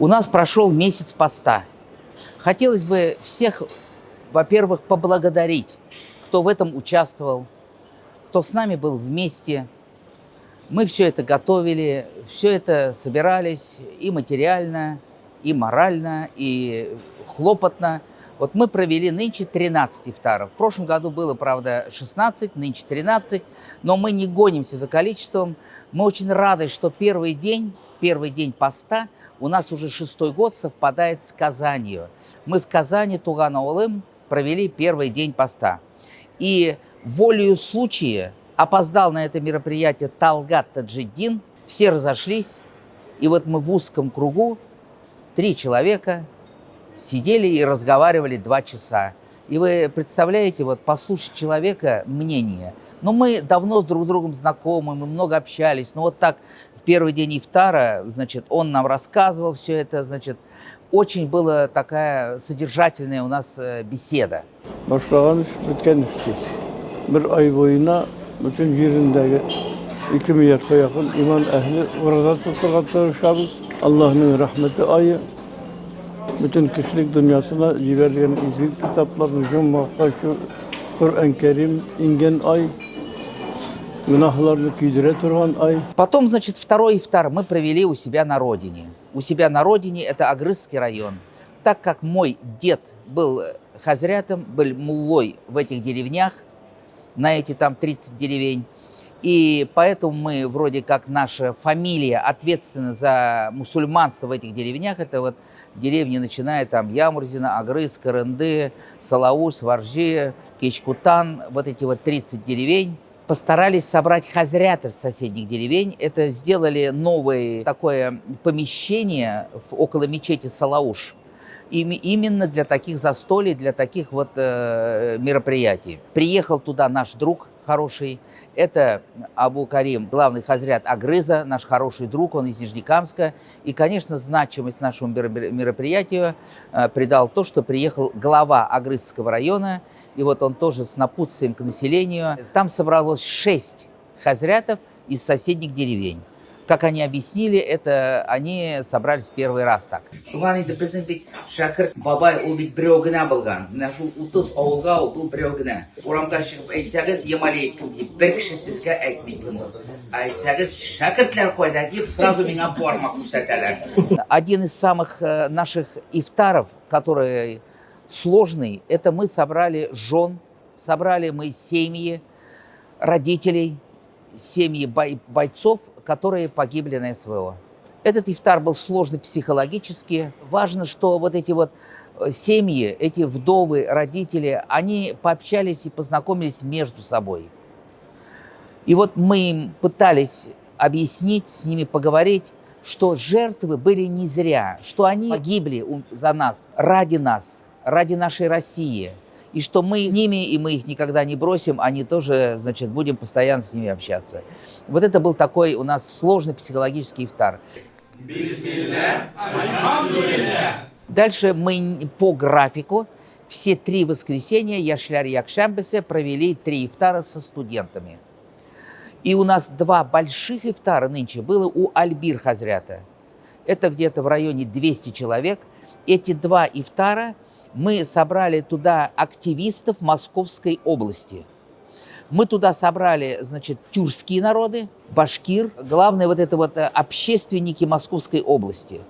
У нас прошел месяц поста. Хотелось бы всех, во-первых, поблагодарить, кто в этом участвовал, кто с нами был вместе. Мы все это готовили, все это собирались и материально, и морально, и хлопотно. Вот мы провели нынче 13 ифтаров. В прошлом году было, правда, 16, нынче 13, но мы не гонимся за количеством. Мы очень рады, что первый день поста у нас уже 6-й год совпадает с Казанью. Мы в Казани, Туган-Аулым, провели первый день поста. И волею случая опоздал на это мероприятие Талгат Таджиддин, все разошлись, и вот мы в узком кругу, 3 человека, сидели и разговаривали 2 часа. И вы представляете, вот послушать человека мнение. Но мы давно с друг другом знакомы, мы много общались, но вот так в первый день ифтара, значит, он нам рассказывал все это, значит, очень была такая содержательная у нас беседа. Başlangıç bitken işti. Bir ay boyuna bütün yerindeki 2 milyarga yakın iman ehli orada tutulgatlarışabız. Allah'ın rahmeti ayı bütün kişilik dünyasına civergen izgil kitaplarını cummakta şu Kur'an-ı Kerim ingen ay günahlarını küydüre turgan ay. Потом, значит, второй ифтар мы провели у себя на родине. У себя на родине это Агрызский район. Так как мой дед был хазрятом, был муллой в этих деревнях, на эти там 30 деревень, и поэтому мы, вроде как наша фамилия ответственна за мусульманство в этих деревнях. Это вот деревни, начиная там Ямурзина, Агрыз, Карынды, Салауш, Варжи, Кечкутан, вот эти вот 30 деревень. Постарались собрать хазрятов с соседних деревень. Это сделали новое такое помещение около мечети Салауш. Именно для таких застолий, для таких вот мероприятий. Приехал туда наш друг хороший, это Абу Карим, главный хазрят Агрыза, наш хороший друг, он из Нижнекамска. И, конечно, значимость нашему мероприятию придал то, что приехал глава Агрызского района, и вот он тоже с напутствием к населению. Там собралось 6 хазрятов из соседних деревень. Как они объяснили, это они собрались первый раз так. Шуган это біздің бит шәкірт бабай ол бит біреу гына болған. Мына шу 30 ауылға ол бұл біреу гына. Урамға шығып айтсаңыз емалейкум деп бір кіші сізге айтмайтын ол. Айтсаңыз шәкіртлер қойды деп сразу меня бармақ көрсетелер. Один из самых наших ифтаров, который сложный, это мы собрали жен, собрали мы семьи, родителей, семьи бойцов, которые погибли на СВО. Этот ифтар был сложный психологически. Важно, что вот эти вот семьи, эти вдовы, родители, они пообщались и познакомились между собой. И вот мы им пытались объяснить, с ними поговорить, что жертвы были не зря, что они погибли за нас, ради нашей России. И что мы с ними, и мы их никогда не бросим, они тоже, значит, будем постоянно с ними общаться. Вот это был такой у нас сложный психологический ифтар. Дальше мы по графику все 3 воскресенья Яшляр Якшамбесе провели 3 ифтара со студентами. И у нас 2 больших ифтара нынче было у Альбир Хазрята. Это где-то в районе 200 человек. Эти 2 ифтара мы собрали туда активистов Московской области. Мы туда собрали, значит, тюркские народы, башкир, главное вот это вот общественники Московской области.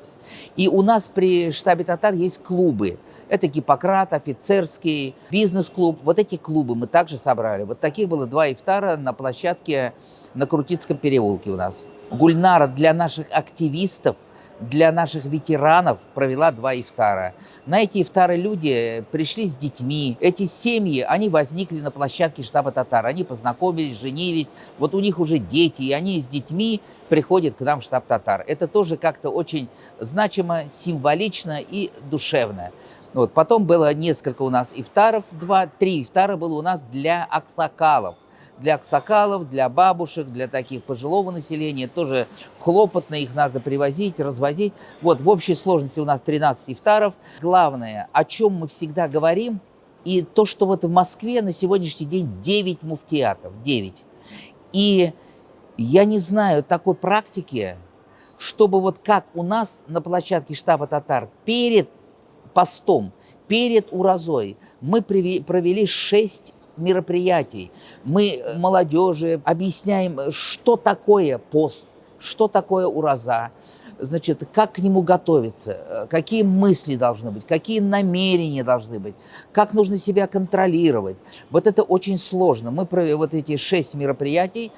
И у нас при штабе татар есть клубы. Это Гиппократ, офицерский, бизнес-клуб. Вот эти клубы мы также собрали. Вот таких было 2 ифтара на площадке на Крутицком переулке у нас. Гульнара для наших активистов, для наших ветеранов провела 2 ифтара. На эти ифтары люди пришли с детьми. Эти семьи, они возникли на площадке штаба татар. Они познакомились, женились. Вот у них уже дети, и они с детьми приходят к нам в штаб татар. Это тоже как-то очень значимо, символично и душевно. Вот. Потом было несколько у нас ифтаров, 2-3 ифтара было у нас для аксакалов. Для аксакалов, для бабушек, для таких пожилого населения. Тоже хлопотно, их надо привозить, развозить. Вот в общей сложности у нас 13 ифтаров. Главное, о чем мы всегда говорим, и то, что вот в Москве на сегодняшний день 9 муфтиатов, 9. И я не знаю такой практики, чтобы вот как у нас на площадке штаба татар перед постом, перед уразой мы провели 6 мероприятий. Мы молодежи объясняем, что такое пост, что такое ураза, значит, как к нему готовиться, какие мысли должны быть, какие намерения должны быть, как нужно себя контролировать. Вот это очень сложно. Мы провели вот эти 6 мероприятий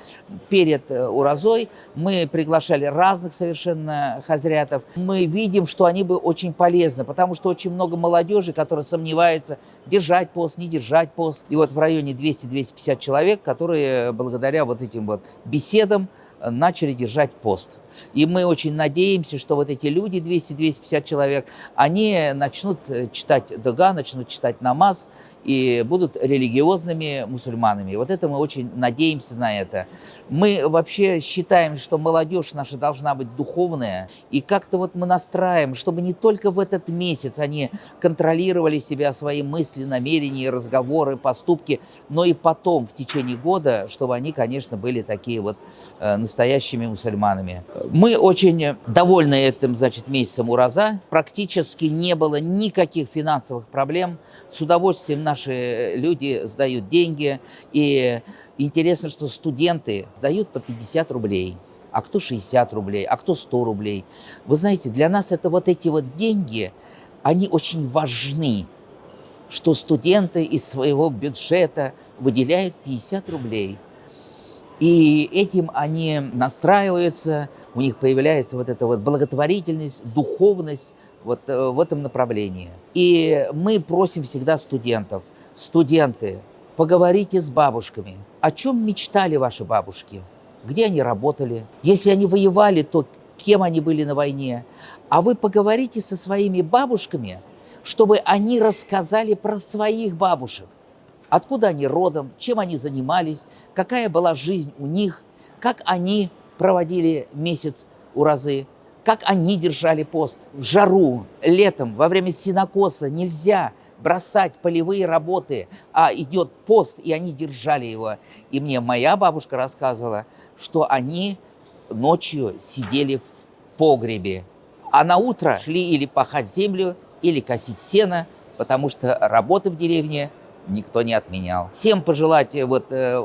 перед уразой, мы приглашали разных совершенно хазрятов. Мы видим, что они бы очень полезны, потому что очень много молодежи, которая сомневается, держать пост, не держать пост. И вот в районе 200-250 человек, которые благодаря вот этим вот беседам начали держать пост. И мы очень надеемся, что вот эти люди, 200-250 человек, они начнут читать дуга, начнут читать намаз и будут религиозными мусульманами. Вот это мы очень надеемся на это. Мы вообще считаем, что молодежь наша должна быть духовная, и как-то вот мы настраиваем, чтобы не только в этот месяц они контролировали себя, свои мысли, намерения, разговоры, поступки, но и потом, в течение года, чтобы они, конечно, были такие вот настоящими мусульманами. Мы очень довольны этим, значит, месяцем ураза. Практически не было никаких финансовых проблем. С удовольствием наши люди сдают деньги. И интересно, что студенты сдают по 50 рублей, а кто 60 рублей, а кто 100 рублей. Вы знаете, для нас это вот эти вот деньги, они очень важны, что студенты из своего бюджета выделяют 50 рублей. И этим они настраиваются, у них появляется вот эта вот благотворительность, духовность вот в этом направлении. И мы просим всегда студентов: студенты, поговорите с бабушками. О чем мечтали ваши бабушки? Где они работали? Если они воевали, то кем они были на войне? А вы поговорите со своими бабушками, чтобы они рассказали про своих бабушек. Откуда они родом, чем они занимались, какая была жизнь у них, как они проводили месяц уразы, как они держали пост. В жару, летом, во время сенокоса нельзя бросать полевые работы, а идет пост, и они держали его. И мне моя бабушка рассказывала, что они ночью сидели в погребе, а на утро шли или пахать землю, или косить сено, потому что работы в деревне никто не отменял. Всем пожелать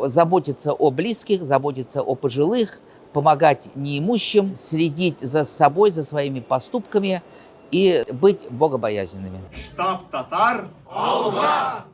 заботиться о близких, заботиться о пожилых, помогать неимущим, следить за собой, за своими поступками и быть богобоязненными. Штаб татар. Алга!